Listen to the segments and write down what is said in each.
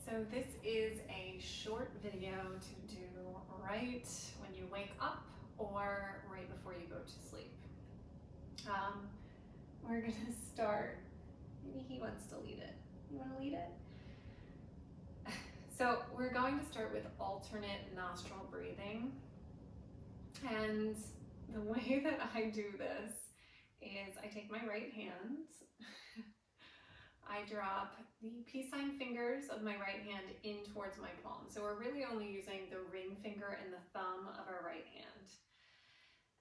So this is a short video to do right when you wake up or right before you go to sleep. We're gonna start, maybe he wants to lead it. You wanna lead it? So we're going to start with alternate nostril breathing. And the way that I do this is I take my right hand, I drop the peace sign fingers of my right hand in towards my palm. So we're really only using the ring finger and the thumb of our right hand.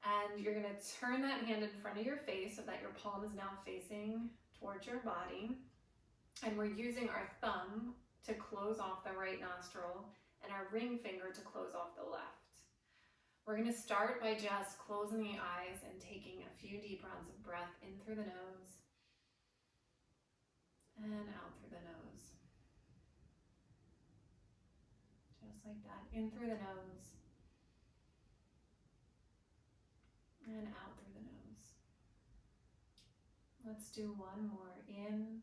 And you're gonna turn that hand in front of your face so that your palm is now facing towards your body. And we're using our thumb to close off the right nostril and our ring finger to close off the left. We're gonna start by just closing the eyes and taking a few deep rounds of breath in through the nose and out through the nose. Just like that, in through the nose and out through the nose. Let's do one more. In,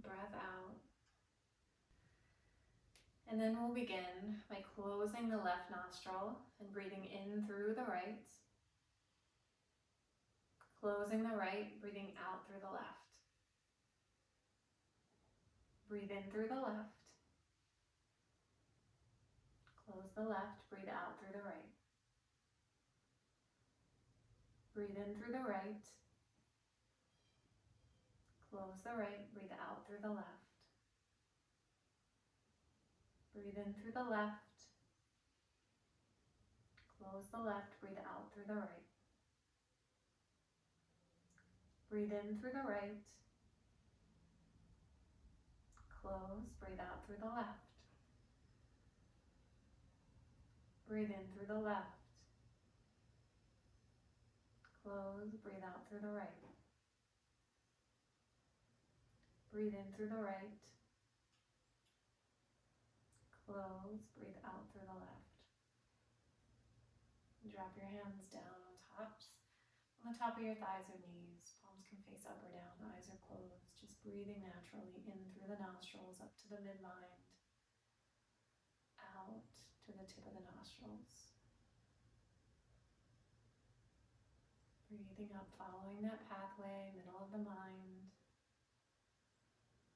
breath out. And then we'll begin by closing the left nostril and breathing in through the right. Closing the right, breathing out through the left. Breathe in through the left. Close the left, breathe out through the right. Breathe in through the right. Close the right, breathe out through the left. Breathe in through the left. Close the left, breathe out through the right. Breathe in through the right. Close, breathe out through the left. Breathe in through the left. Close, breathe out through the right. Breathe in through the right. Close, breathe out through the left. Drop your hands down on the top of your thighs or knees. Palms can face up or down, eyes are closed. Just breathing naturally in through the nostrils up to the midline, out to the tip of the nostrils. Breathing up, following that pathway, middle of the mind,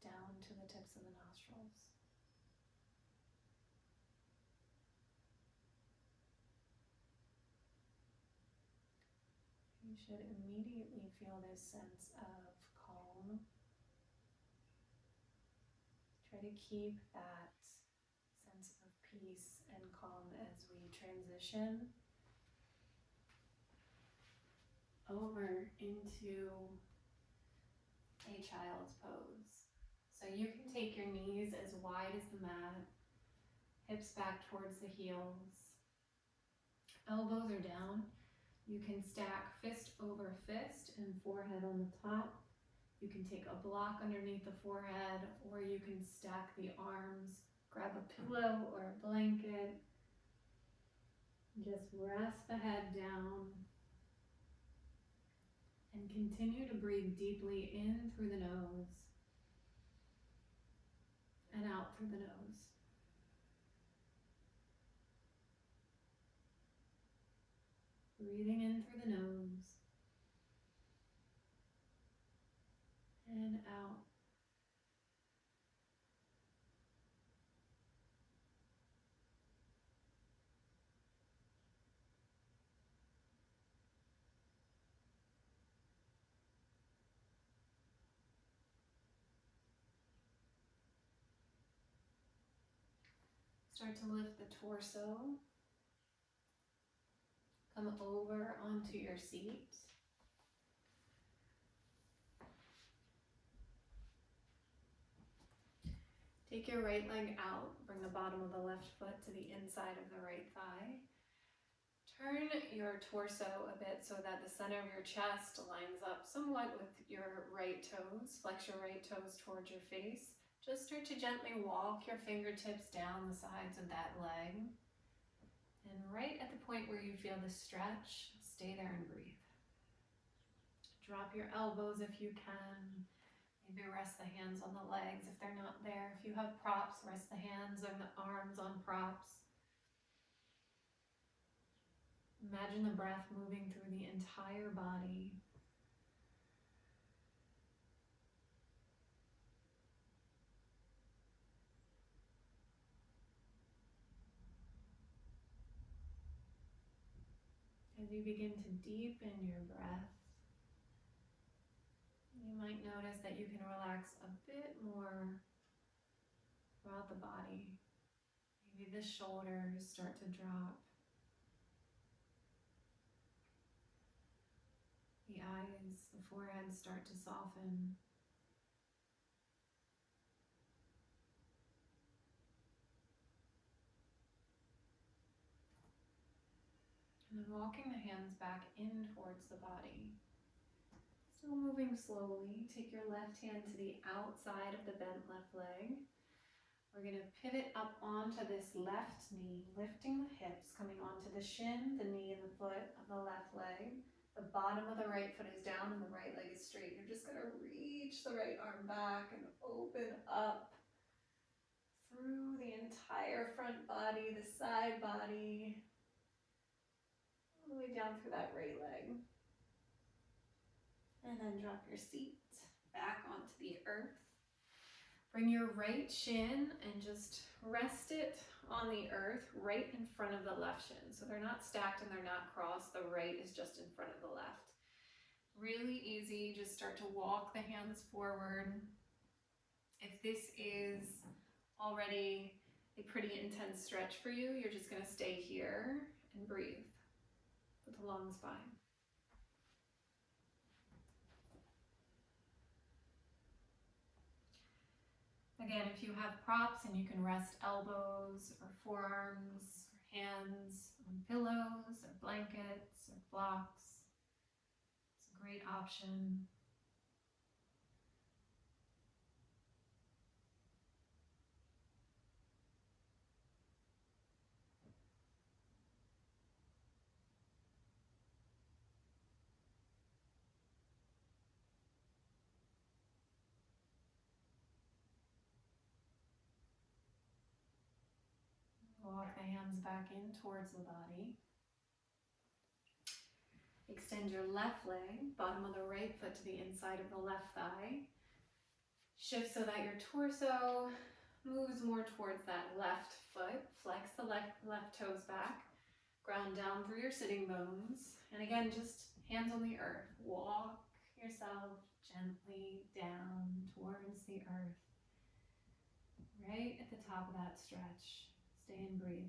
down to the tips of the nostrils. You should immediately feel this sense of calm. Try to keep that sense of peace and calm as we transition over into a child's pose. So you can take your knees as wide as the mat, hips back towards the heels, elbows are down. You can stack fist over fist and forehead on the top. You can take a block underneath the forehead, or you can stack the arms, grab a pillow or a blanket. Just rest the head down and continue to breathe deeply in through the nose and out through the nose. Breathing in through the nose and out. Start to lift the torso. Come over onto your seat. Take your right leg out, bring the bottom of the left foot to the inside of the right thigh. Turn your torso a bit so that the center of your chest lines up somewhat with your right toes. Flex your right toes towards your face. Just start to gently walk your fingertips down the sides of that leg. And right at the point where you feel the stretch, stay there and breathe. Drop your elbows if you can. Maybe rest the hands on the legs if they're not there. If you have props, rest the hands and the arms on props. Imagine the breath moving through the entire body. As you begin to deepen your breath, you might notice that you can relax a bit more throughout the body. Maybe the shoulders start to drop. The eyes, the forehead start to soften. And then walking the hands back in towards the body. Still moving slowly. Take your left hand to the outside of the bent left leg. We're going to pivot up onto this left knee, lifting the hips, coming onto the shin, the knee, and the foot of the left leg. The bottom of the right foot is down and the right leg is straight. You're just going to reach the right arm back and open up through the entire front body, the side body, all the way down through that right leg. And then drop your seat back onto the earth. Bring your right shin and just rest it on the earth right in front of the left shin. So they're not stacked and they're not crossed. The right is just in front of the left. Really easy. Just start to walk the hands forward. If this is already a pretty intense stretch for you, you're just going to stay here and breathe with a long spine. Again, if you have props and you can rest elbows or forearms or hands on pillows or blankets or blocks, it's a great option. Walk the hands back in towards the body. Extend your left leg, bottom of the right foot to the inside of the left thigh. Shift so that your torso moves more towards that left foot. Flex the left toes back. Ground down through your sitting bones. And again, just hands on the earth. Walk yourself gently down towards the earth. Right at the top of that stretch. Stay and breathe.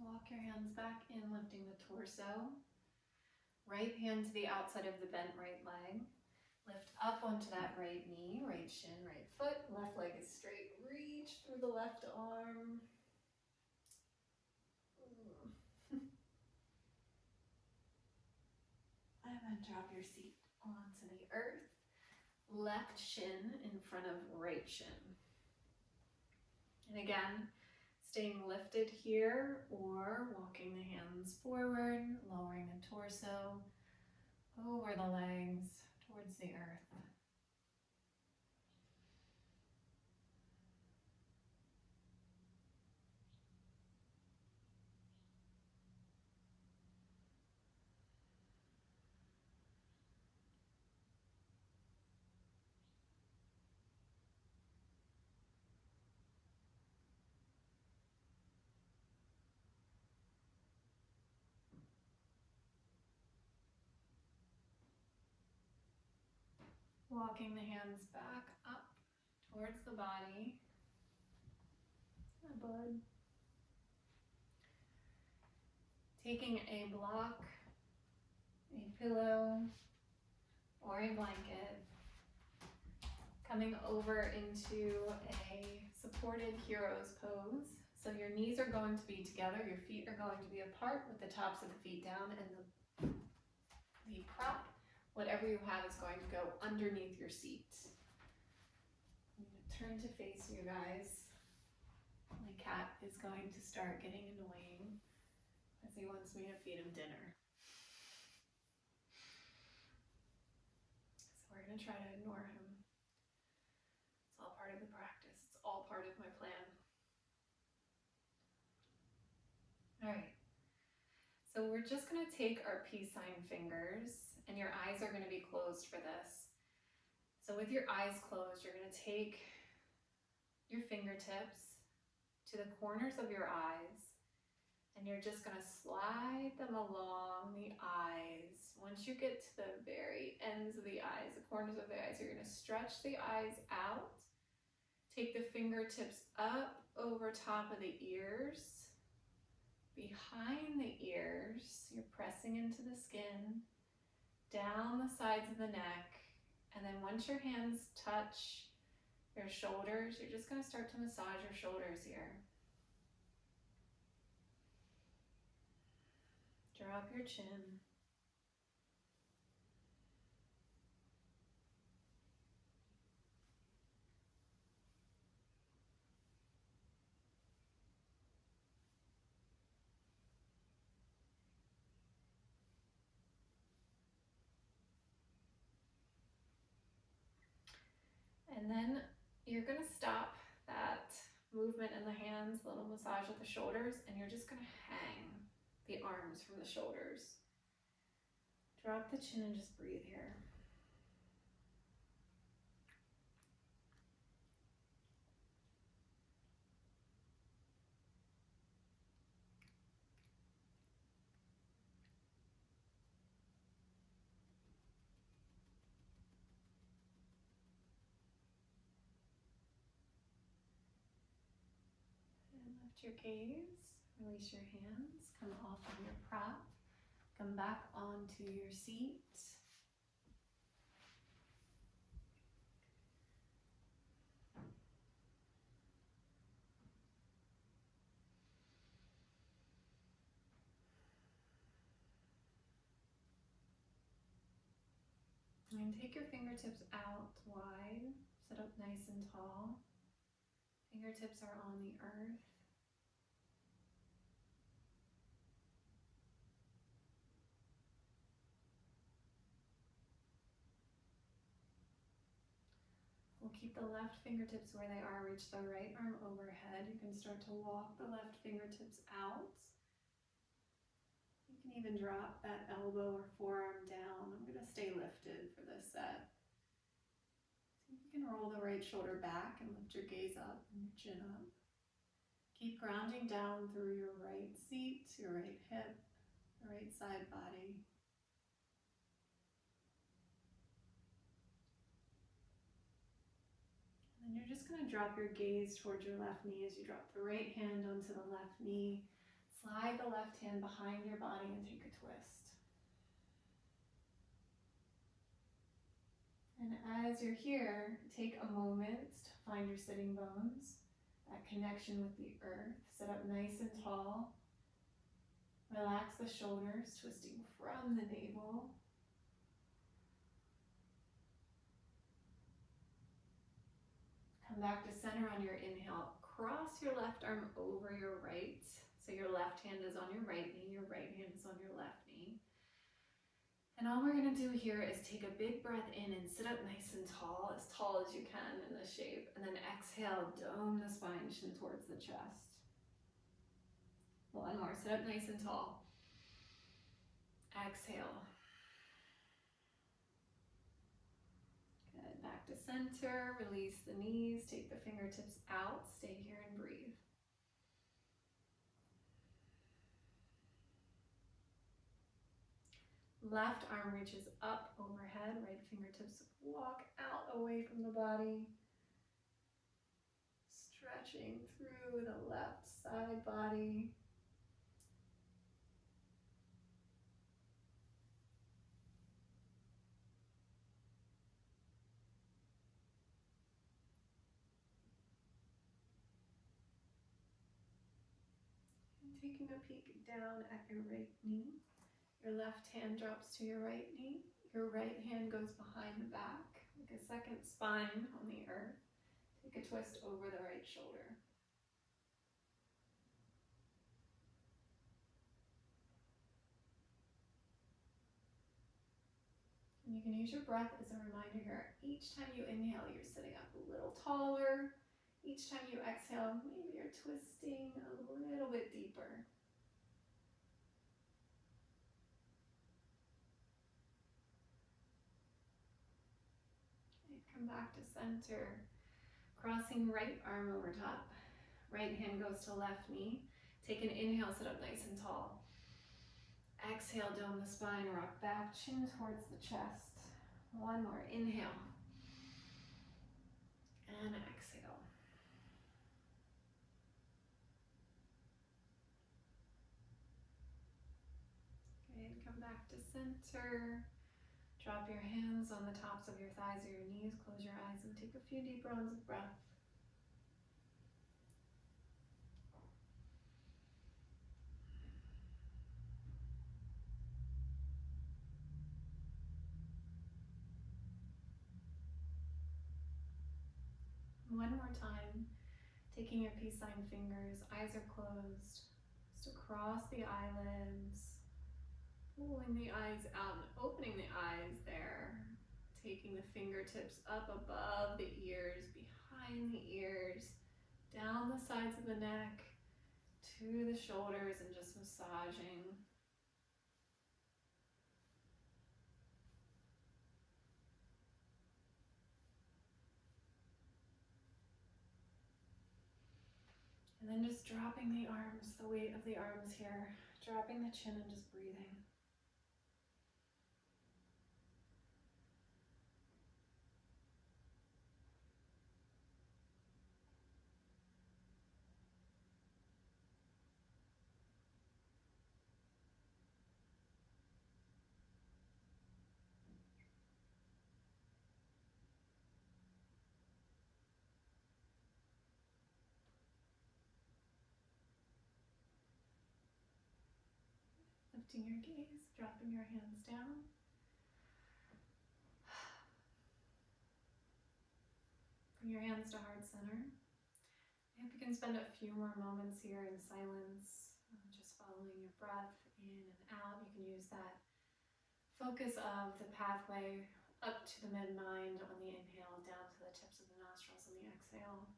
Walk your hands back in, lifting the torso. Right hand to the outside of the bent right leg. Lift up onto that right knee, right shin, right foot. Left leg is straight. Reach through the left arm. And then drop your seat onto the earth. Left shin in front of right shin. And again, staying lifted here or walking the hands forward, lowering the torso over the legs towards the earth. Walking the hands back up towards the body, above taking a block, a pillow, or a blanket, coming over into a supported hero's pose. So your knees are going to be together, your feet are going to be apart with the tops of the feet down, and the prop, whatever you have, is going to go underneath your seat. I'm going to turn to face you guys. My cat is going to start getting annoying as he wants me to feed him dinner. So we're going to try to ignore him. It's all part of the practice. It's all part of my plan. All right. So we're just going to take our peace sign fingers, and your eyes are going to be closed for this. So with your eyes closed, you're going to take your fingertips to the corners of your eyes, and you're just going to slide them along the eyes. Once you get to the very ends of the eyes, the corners of the eyes, you're going to stretch the eyes out. Take the fingertips up over top of the ears, behind the ears. You're pressing into the skin, down the sides of the neck, and then once your hands touch your shoulders, you're just going to start to massage your shoulders here. Drop your chin. And then you're going to stop that movement in the hands, a little massage of the shoulders, and you're just going to hang the arms from the shoulders. Drop the chin and just breathe here. And lift your gaze, release your hands, come off of your prop, come back onto your seat. And take your fingertips out wide, sit up nice and tall. Fingertips are on the earth. We'll keep the left fingertips where they are, reach the right arm overhead. You can start to walk the left fingertips out. You can even drop that elbow or forearm down. I'm going to stay lifted for this set. So you can roll the right shoulder back and lift your gaze up and your chin up. Keep grounding down through your right seat, your right hip, the right side body. And then you're just going to drop your gaze towards your left knee as you drop the right hand onto the left knee. Slide the left hand behind your body and take a twist. And as you're here, take a moment to find your sitting bones, that connection with the earth. Sit up nice and tall. Relax the shoulders, twisting from the navel. Come back to center on your inhale. Cross your left arm over your right. So your left hand is on your right knee, your right hand is on your left knee. And all we're going to do here is take a big breath in and sit up nice and tall as you can in this shape. And then exhale, dome the spine, chin towards the chest. One more, sit up nice and tall. Exhale. Good, back to center, release the knees, take the fingertips out, stay here and breathe. Left arm reaches up overhead, right fingertips walk out away from the body. Stretching through the left side body. taking a peek down at your right knee. Your left hand drops to your right knee. Your right hand goes behind the back, like a second spine on the earth. Take a twist over the right shoulder. And you can use your breath as a reminder here. Each time you inhale, you're sitting up a little taller. Each time you exhale, maybe you're twisting a little bit deeper. Come back to center. Crossing right arm over top. Right hand goes to left knee. Take an inhale, sit up nice and tall. Exhale, dome the spine, rock back, chin towards the chest. One more, inhale. And exhale. Good, come back to center. Drop your hands on the tops of your thighs or your knees. Close your eyes and take a few deep rounds of breath. One more time. Taking your peace sign fingers, eyes are closed. Just across the eyelids. Pulling the eyes out and opening the eyes there. Taking the fingertips up above the ears, behind the ears, down the sides of the neck, to the shoulders, and just massaging. And then just dropping the arms, the weight of the arms here, dropping the chin and just breathing. Lifting your gaze, dropping your hands down. Bring your hands to heart center. I hope you can spend a few more moments here in silence, just following your breath in and out. You can use that focus of the pathway up to the mid-mind on the inhale, down to the tips of the nostrils on the exhale.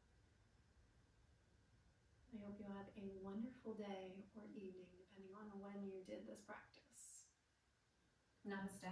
I hope you have a wonderful day or evening, depending on when you did this practice. Namaste.